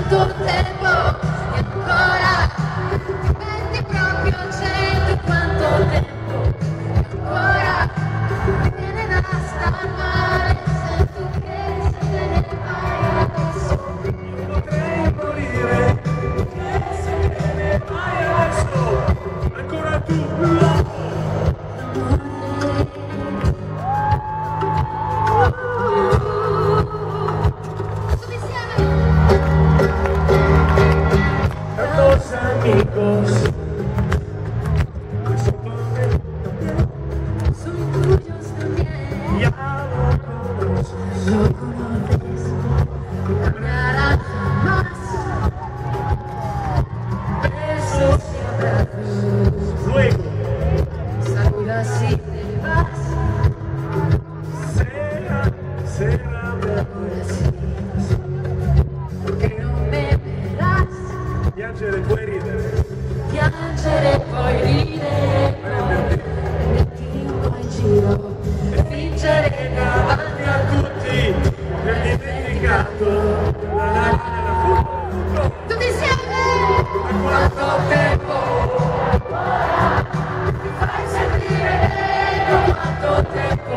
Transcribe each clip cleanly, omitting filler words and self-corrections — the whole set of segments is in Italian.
quanto tempo e ancora ti metti proprio al centro, quanto tempo e ancora mi viene da star male, sento che se te ne vai adesso io potrei morire, se te ne vai adesso, ancora tu. Los amigos son tuyos también, ya lo conoces, lo conoces, no cambiará jamás. Besos y abrazos, luego saludas y te vas. será Ahora sí, que no me verás. piangere puoi ridere, Piangere puoi ridere, prenderti un po' in giro e fingere che davanti a tutti, mi hai dimenticato la tutti insieme! Quanto tempo mi fai sentire dentro, quanto tempo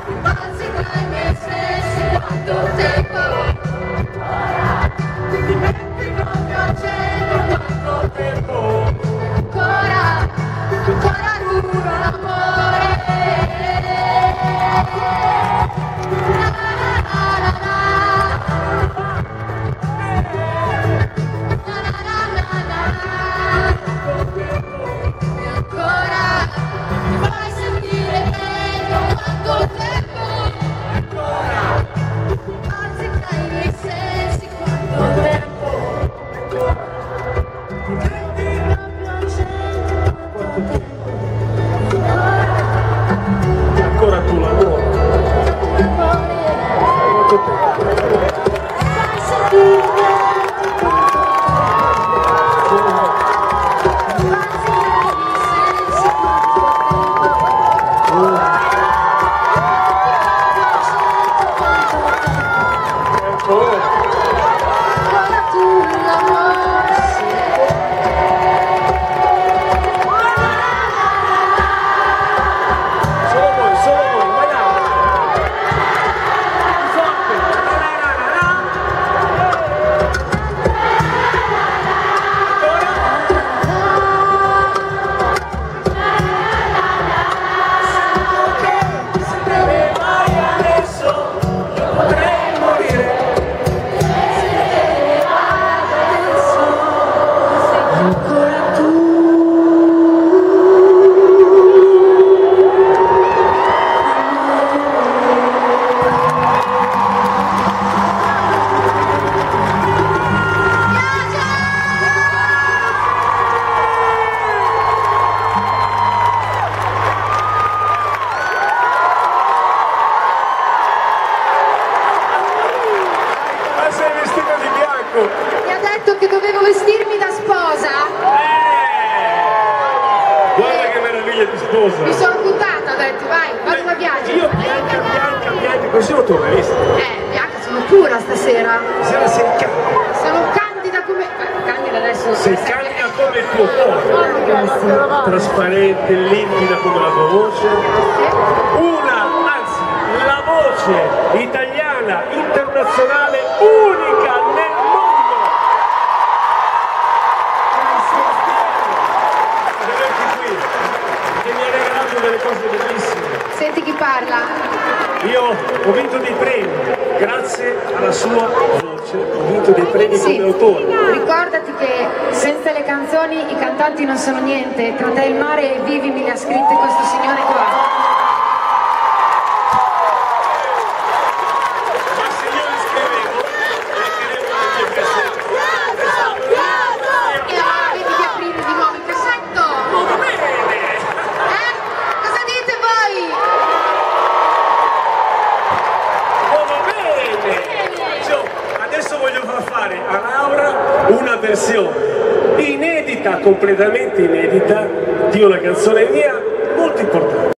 mi balzi tra i miei sensi, quanto tempo ti metti proprio al centro, quanto tempo ancora dura l'amore. La la la la. E ancora mi fai sentire meglio, quanto tempo ancora balzi tra i miei sensi, quanto tempo ti metti proprio al centro, quanto tempo ancora tu l'amore, quanto tempo, fai sentire mi ha detto che dovevo vestirmi da sposa. guarda che meraviglia di sposa. Mi sono buttata, ho detto vai, vado a Bianca. Io bianca, così non tu l'hai vista. Bianca, sono pura stasera. Stasera sei candida. Sono candida come... Candida adesso... Sei candida come il tuo cuore. Trasparente, limpida come la tua voce. Anzi, la voce italiana, internazionale, unica nel mondo. Di averti qui, che mi ha regalato delle cose bellissime. Senti chi parla? Io ho vinto dei premi, grazie alla sua voce, ho vinto dei premi come autore. Ricordati che senza le canzoni i cantanti non sono niente. Tra te e il mare e vivi me li ha scritte questo signore qua. Ma se io le scrivevo, le scrivevo nel mio cassetto. E allora vedi di aprire di nuovo il cassetto. Molto bene! Cosa dite voi? Molto bene! Cioè, adesso voglio far fare a Laura una versione inedita, completamente inedita, di una canzone mia molto importante.